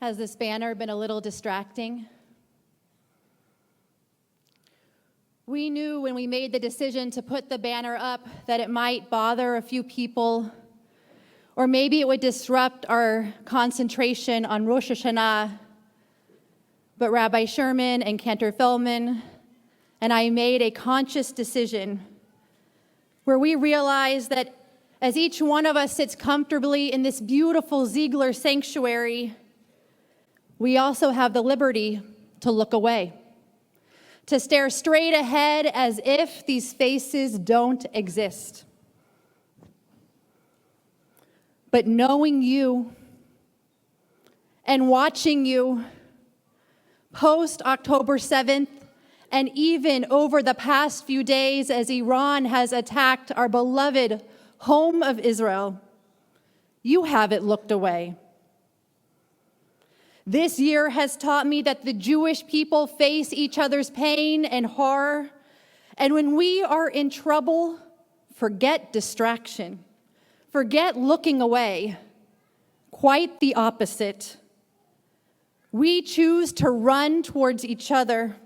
Has this banner been a little distracting? We knew when we made the decision to put the banner up that it might bother a few people, or maybe it would disrupt our concentration on Rosh Hashanah. But Rabbi Sherman and Cantor Feldman and I made a conscious decision where we realized that as each one of us sits comfortably in this beautiful Ziegler Sanctuary, we also have the liberty to look away, to stare straight ahead as if these faces don't exist. But knowing you and watching you post October 7th, and even over the past few days as Iran has attacked our beloved home of Israel, you haven't looked away. This year has taught me that the Jewish people face each other's pain and horror, and when we are in trouble, forget distraction, forget looking away. Quite the opposite. We choose to run towards each other,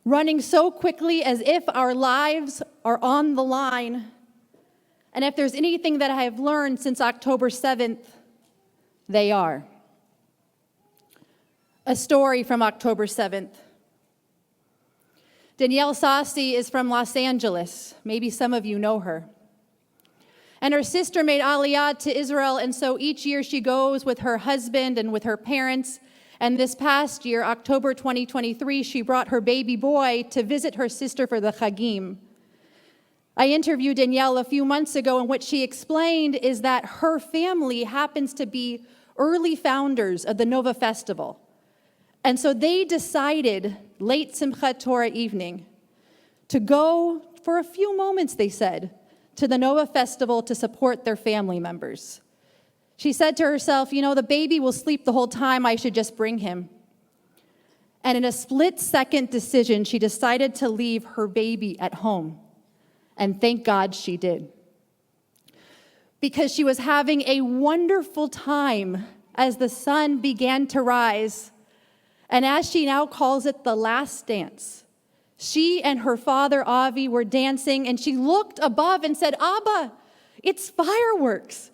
running so quickly as if our lives are on the line. And if there's anything that I have learned since October 7th, they are. A story from October 7th. Danielle Sassi is from Los Angeles. Maybe some of you know her. And her sister made Aliyah to Israel, and so each year she goes with her husband and with her parents. And this past year, October 2023, she brought her baby boy to visit her sister for the Chagim. I interviewed Danielle a few months ago, and what she explained is that her family happens to be early founders of the Nova Festival. And so they decided late Simchat Torah evening to go for a few moments, they said, to the Nova Festival to support their family members. She said to herself, the baby will sleep the whole time, I should just bring him. And in a split-second decision, she decided to leave her baby at home. And thank God she did. Because she was having a wonderful time as the sun began to rise. And as she now calls it, the last dance, she and her father, Avi, were dancing, and she looked above and said, Abba, it's fireworks.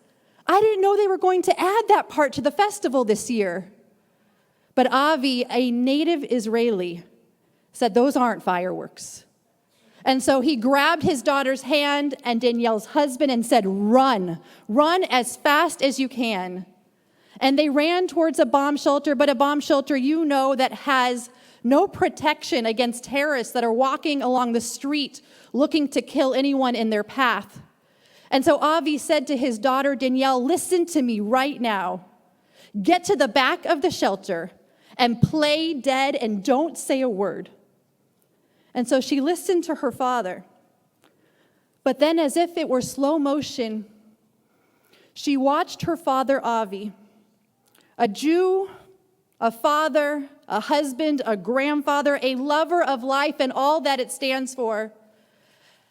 I didn't know they were going to add that part to the festival this year. But Avi, a native Israeli, said, those aren't fireworks. And so he grabbed his daughter's hand and Danielle's husband and said, run as fast as you can. And they ran towards a bomb shelter, but a bomb shelter, that has no protection against terrorists that are walking along the street looking to kill anyone in their path. And so Avi said to his daughter, Danielle, listen to me right now. Get to the back of the shelter and play dead and don't say a word. And so she listened to her father. But then, as if it were slow motion, she watched her father, Avi, a Jew, a father, a husband, a grandfather, a lover of life and all that it stands for,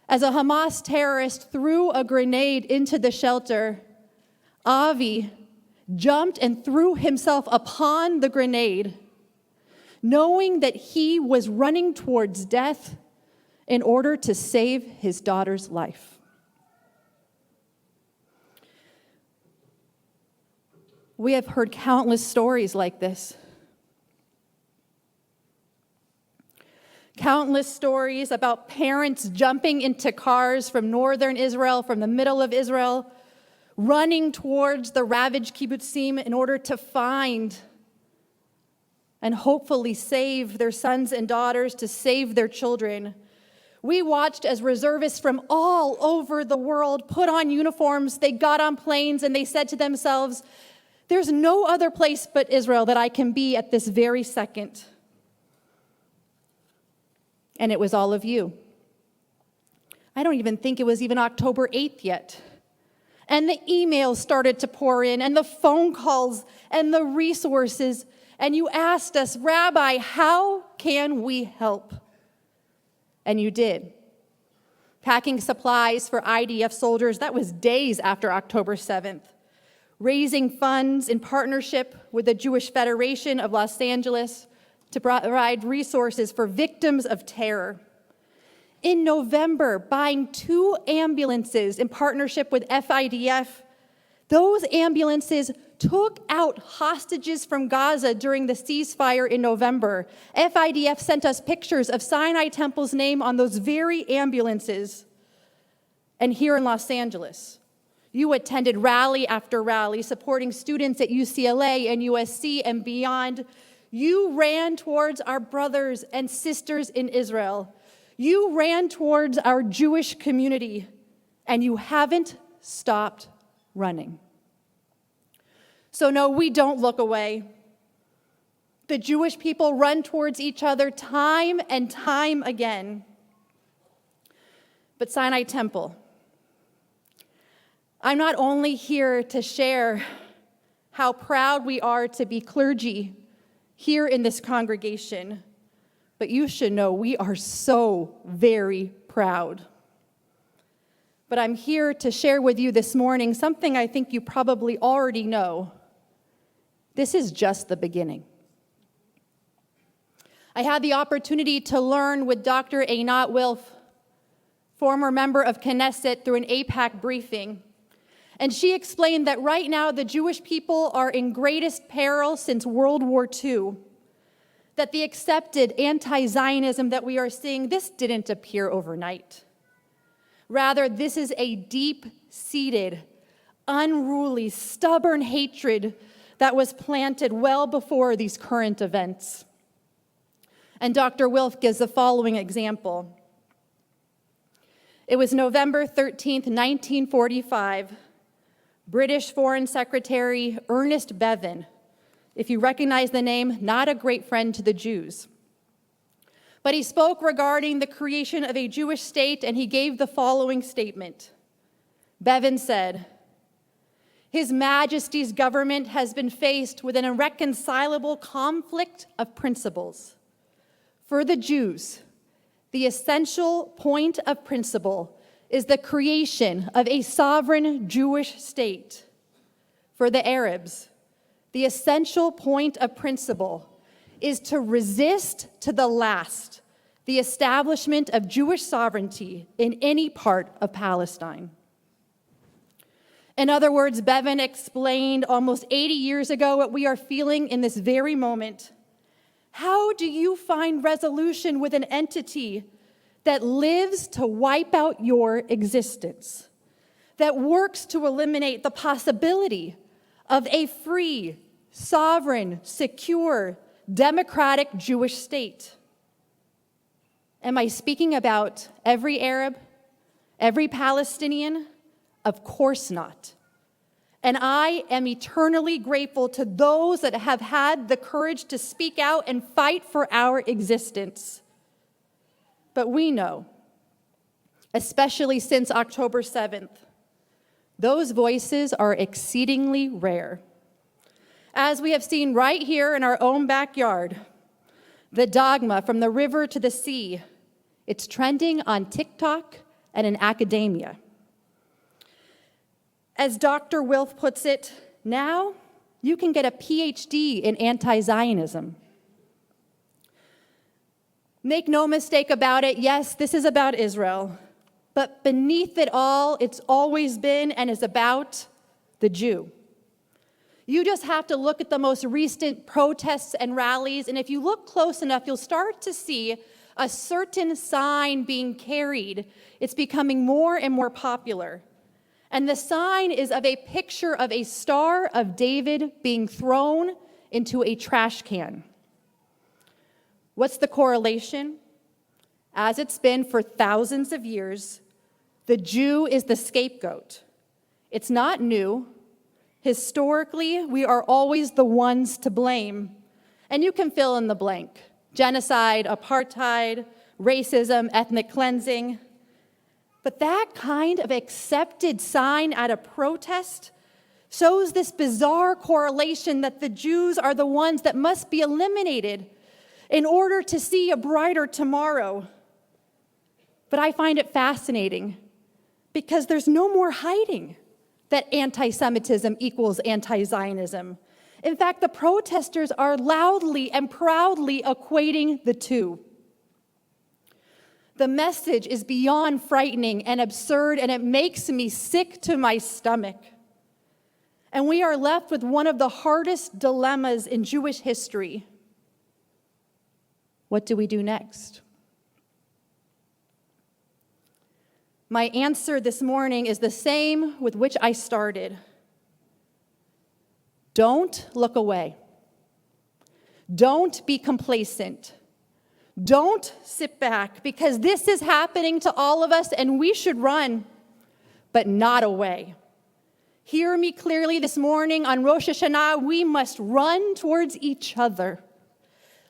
as a Hamas terrorist threw a grenade into the shelter. Avi jumped and threw himself upon the grenade, knowing that he was running towards death in order to save his daughter's life. We have heard countless stories like this. Countless stories about parents jumping into cars from northern Israel, from the middle of Israel, running towards the ravaged kibbutzim in order to find and hopefully save their sons and daughters, to save their children. We watched as reservists from all over the world put on uniforms, they got on planes, and they said to themselves, there's no other place but Israel that I can be at this very second. And it was all of you. I don't even think it was even October 8th yet. And the emails started to pour in, and the phone calls, and the resources. And you asked us, Rabbi, how can we help? And you did. Packing supplies for IDF soldiers, that was days after October 7th. raising funds in partnership with the Jewish Federation of Los Angeles to provide resources for victims of terror. In November, buying 2 ambulances in partnership with FIDF. Those ambulances took out hostages from Gaza during the ceasefire in November. FIDF sent us pictures of Sinai Temple's name on those very ambulances. And here in Los Angeles, you attended rally after rally supporting students at UCLA and USC and beyond. You ran towards our brothers and sisters in Israel. You ran towards our Jewish community, and you haven't stopped running. So no, we don't look away. The Jewish people run towards each other time and time again. But Sinai Temple, I'm not only here to share how proud we are to be clergy here in this congregation, but you should know we are so very proud. But I'm here to share with you this morning something I think you probably already know. This is just the beginning. I had the opportunity to learn with Dr. Einat Wilf, former member of Knesset, through an AIPAC briefing. And she explained that right now the Jewish people are in greatest peril since World War II. That the accepted anti-Zionism that we are seeing, this didn't appear overnight. Rather, this is a deep-seated, unruly, stubborn hatred that was planted well before these current events. And Dr. Wilf gives the following example. It was November 13th, 1945. British Foreign Secretary Ernest Bevin, if you recognize the name, not a great friend to the Jews. But he spoke regarding the creation of a Jewish state, and he gave the following statement. Bevin said, "His Majesty's government has been faced with an irreconcilable conflict of principles. For the Jews, the essential point of principle is the creation of a sovereign Jewish state. For the Arabs, the essential point of principle is to resist to the last the establishment of Jewish sovereignty in any part of Palestine." In other words, Bevin explained almost 80 years ago what we are feeling in this very moment. How do you find resolution with an entity that lives to wipe out your existence, that works to eliminate the possibility of a free, sovereign, secure, democratic Jewish state? Am I speaking about every Arab, every Palestinian? Of course not. And I am eternally grateful to those that have had the courage to speak out and fight for our existence. But we know, especially since October 7th, those voices are exceedingly rare. As we have seen right here in our own backyard, the dogma from the river to the sea, it's trending on TikTok and in academia. As Dr. Wilf puts it, now you can get a PhD in anti-Zionism. Make no mistake about it, yes, this is about Israel, but beneath it all, it's always been and is about the Jew. You just have to look at the most recent protests and rallies, and if you look close enough, you'll start to see a certain sign being carried. It's becoming more and more popular. And the sign is of a picture of a Star of David being thrown into a trash can. What's the correlation? As it's been for thousands of years, the Jew is the scapegoat. It's not new. Historically, we are always the ones to blame. And you can fill in the blank. Genocide, apartheid, racism, ethnic cleansing. But that kind of accepted sign at a protest shows this bizarre correlation that the Jews are the ones that must be eliminated in order to see a brighter tomorrow. But I find it fascinating because there's no more hiding. that anti-Semitism equals anti-Zionism. In fact, the protesters are loudly and proudly equating the two. The message is beyond frightening and absurd, and it makes me sick to my stomach. And we are left with one of the hardest dilemmas in Jewish history. What do we do next? My answer this morning is the same with which I started. Don't look away. Don't be complacent. Don't sit back, because this is happening to all of us and we should run, but not away. Hear me clearly this morning on Rosh Hashanah, we must run towards each other,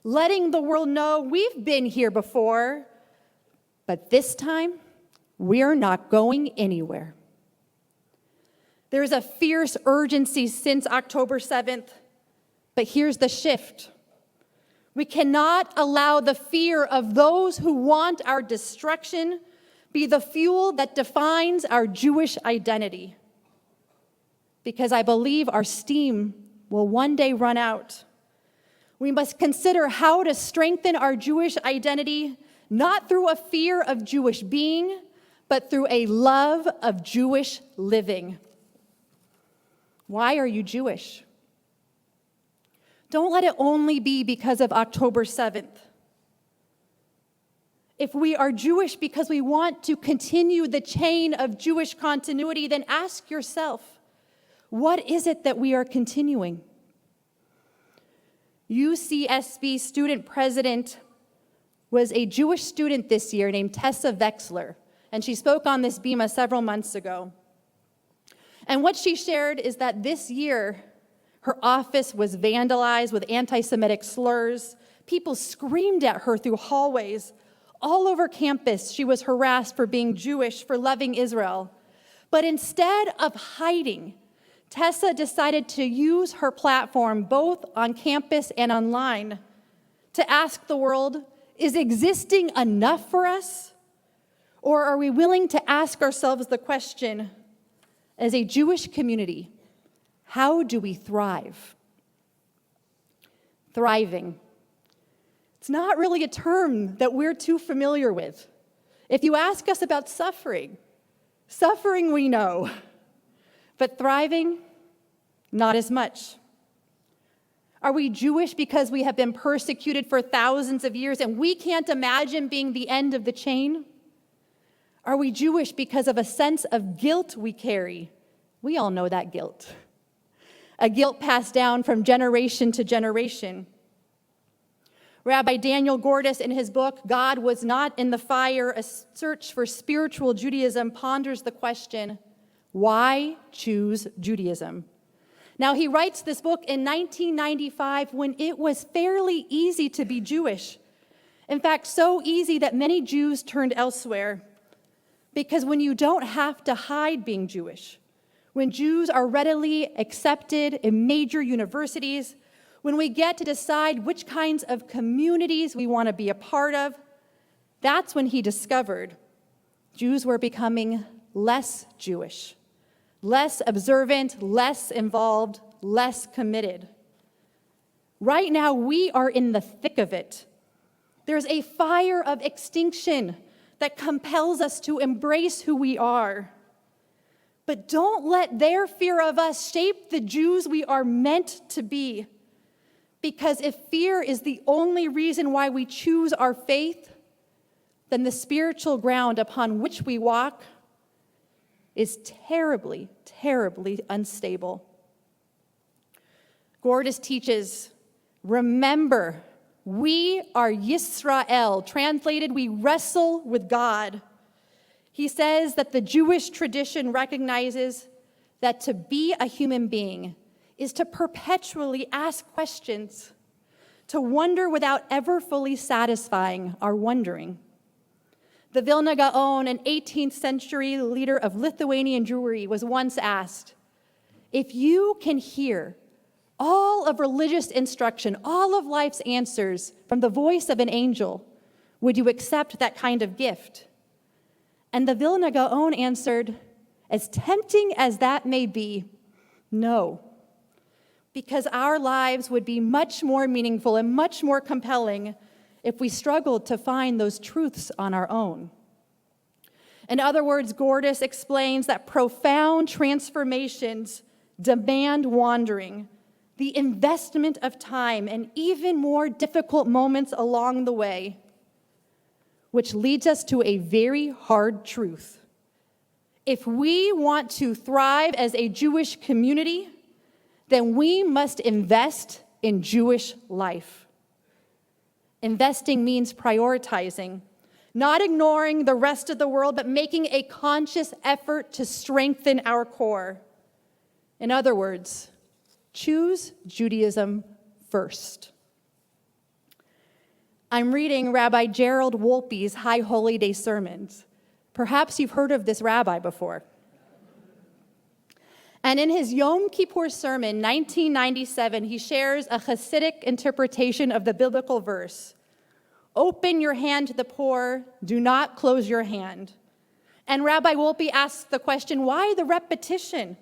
letting the world know we've been here before, but this time, we're not going anywhere. There's a fierce urgency since October 7th, but here's the shift. We cannot allow the fear of those who want our destruction be the fuel that defines our Jewish identity, because I believe our steam will one day run out. We must consider how to strengthen our Jewish identity, not through a fear of Jewish being, but through a love of Jewish living. Why are you Jewish? Don't let it only be because of October 7th. If we are Jewish because we want to continue the chain of Jewish continuity, then ask yourself, what is it that we are continuing? UCSB student president was a Jewish student this year named Tessa Wexler, and she spoke on this bima several months ago. And what she shared is that this year, her office was vandalized with anti-Semitic slurs. People screamed at her through hallways. All over campus, she was harassed for being Jewish, for loving Israel. But instead of hiding, Tessa decided to use her platform, both on campus and online, to ask the world, is existing enough for us? Or are we willing to ask ourselves the question, as a Jewish community, how do we thrive? Thriving. It's not really a term that we're too familiar with. If you ask us about suffering we know, but thriving, not as much. Are we Jewish because we have been persecuted for thousands of years and we can't imagine being the end of the chain? Are we Jewish because of a sense of guilt we carry? We all know that guilt. A guilt passed down from generation to generation. Rabbi Daniel Gordis, in his book, God Was Not in the Fire, A Search for Spiritual Judaism, ponders the question, why choose Judaism? Now, he writes this book in 1995 when it was fairly easy to be Jewish. In fact, so easy that many Jews turned elsewhere. Because when you don't have to hide being Jewish, when Jews are readily accepted in major universities, when we get to decide which kinds of communities we want to be a part of, that's when he discovered Jews were becoming less Jewish, less observant, less involved, less committed. Right now, we are in the thick of it. There's a fire of extinction that compels us to embrace who we are. But don't let their fear of us shape the Jews we are meant to be. Because if fear is the only reason why we choose our faith, then the spiritual ground upon which we walk is terribly, terribly unstable. Gordis teaches, remember, we are Yisrael, translated, we wrestle with God. He says that the Jewish tradition recognizes that to be a human being is to perpetually ask questions, to wonder without ever fully satisfying our wondering. The Vilna Gaon, an 18th century leader of Lithuanian Jewry, was once asked, if you can hear all of religious instruction, all of life's answers from the voice of an angel, would you accept that kind of gift? And the Vilna Gaon answered, As tempting as that may be, no. Because our lives would be much more meaningful and much more compelling if we struggled to find those truths on our own. In other words, Gordis explains that profound transformations demand wandering, the investment of time, and even more difficult moments along the way, which leads us to a very hard truth. If we want to thrive as a Jewish community, then we must invest in Jewish life. Investing means prioritizing, not ignoring the rest of the world, but making a conscious effort to strengthen our core. In other words, choose Judaism first. I'm reading Rabbi Gerald Wolpe's High Holy Day sermons. Perhaps you've heard of this rabbi before. And in his Yom Kippur sermon, 1997, he shares a Hasidic interpretation of the biblical verse, "Open your hand to the poor, do not close your hand." And Rabbi Wolpe asks the question, why the repetition?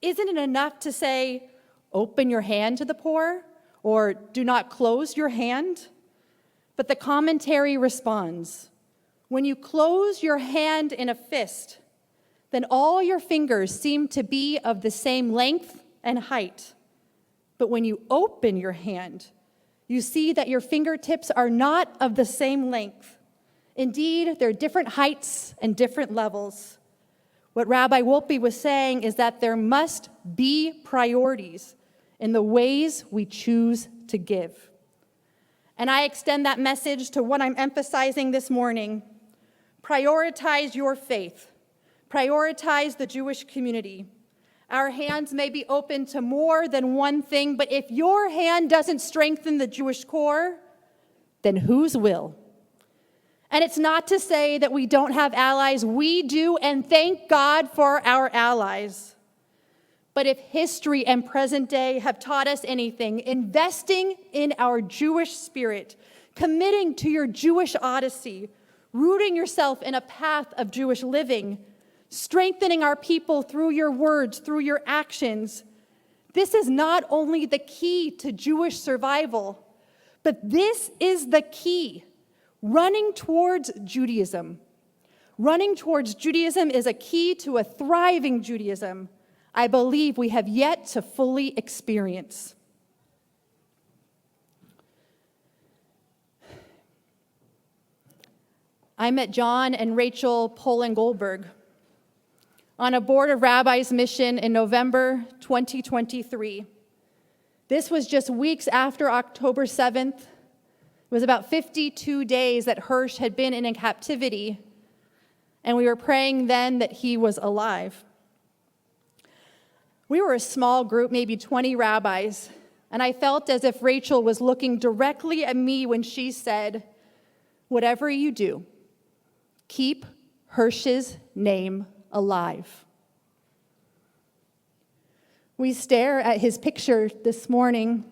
Isn't it enough to say, open your hand to the poor, or do not close your hand? But the commentary responds, when you close your hand in a fist, then all your fingers seem to be of the same length and height. But when you open your hand, you see that your fingertips are not of the same length. Indeed, they're different heights and different levels. What Rabbi Wolpe was saying is that there must be priorities in the ways we choose to give. And I extend that message to what I'm emphasizing this morning. Prioritize your faith. Prioritize the Jewish community. Our hands may be open to more than one thing, but if your hand doesn't strengthen the Jewish core, then whose will? And it's not to say that we don't have allies. We do, and thank God for our allies. But if history and present day have taught us anything, investing in our Jewish spirit, committing to your Jewish odyssey, rooting yourself in a path of Jewish living, strengthening our people through your words, through your actions. This is not only the key to Jewish survival, but this is the key, running towards Judaism. Running towards Judaism is a key to a thriving Judaism I believe we have yet to fully experience. I met John and Rachel Poland-Goldberg on a Board of Rabbis mission in November 2023. This was just weeks after October 7th. It was about 52 days that Hirsch had been in captivity, and we were praying then that he was alive. We were a small group, maybe 20 rabbis, and I felt as if Rachel was looking directly at me when she said, "Whatever you do, keep Hirsch's name alive." We stare at his picture this morning.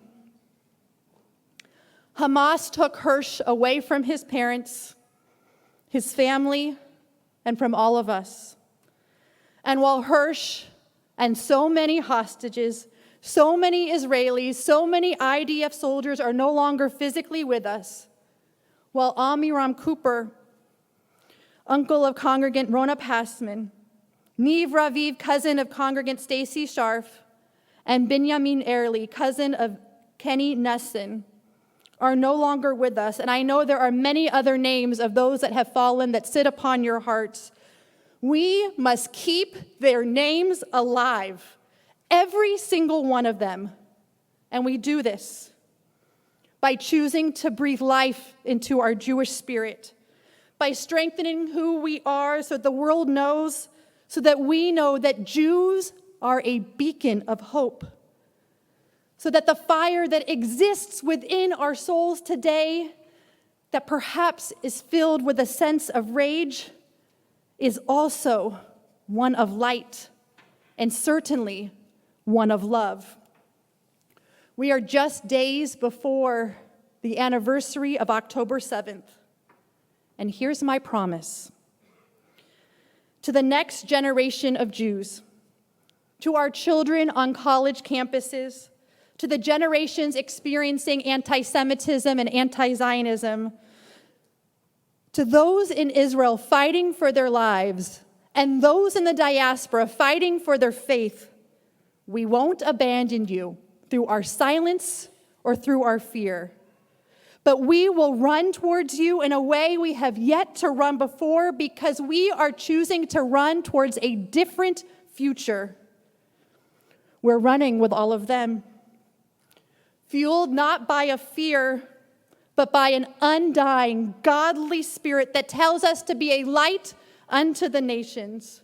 Hamas took Hirsch away from his parents, his family, and from all of us. And while Hirsch and so many hostages, so many Israelis, so many IDF soldiers are no longer physically with us, while Amiram Cooper, uncle of congregant Rona Passman, Niv Raviv, cousin of congregant Stacy Scharf, and Binyamin Early, cousin of Kenny Nussin, are no longer with us. And I know there are many other names of those that have fallen that sit upon your hearts. We must keep their names alive, every single one of them. And we do this by choosing to breathe life into our Jewish spirit, by strengthening who we are so the world knows, so that we know that Jews are a beacon of hope, so that the fire that exists within our souls today, that perhaps is filled with a sense of rage, is also one of light, and certainly one of love. We are just days before the anniversary of October 7th, and here's my promise. to the next generation of Jews, to our children on college campuses, to the generations experiencing anti-Semitism and anti-Zionism, to those in Israel fighting for their lives, and those in the diaspora fighting for their faith, we won't abandon you through our silence or through our fear. But we will run towards you in a way we have yet to run before, because we are choosing to run towards a different future. We're running with all of them, fueled not by a fear, but by an undying, godly spirit that tells us to be a light unto the nations.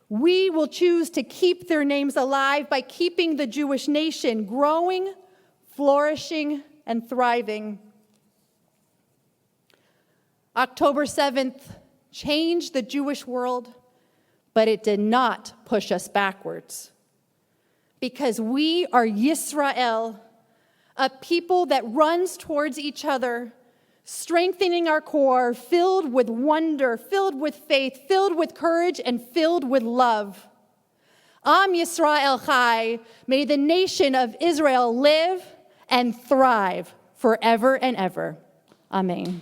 We will choose to keep their names alive by keeping the Jewish nation growing, flourishing, and thriving. October 7th changed the Jewish world, but it did not push us backwards. Because we are Yisrael, a people that runs towards each other, strengthening our core, filled with wonder, filled with faith, filled with courage, and filled with love. Am Yisrael Chai, may the nation of Israel live and thrive forever and ever. Amen.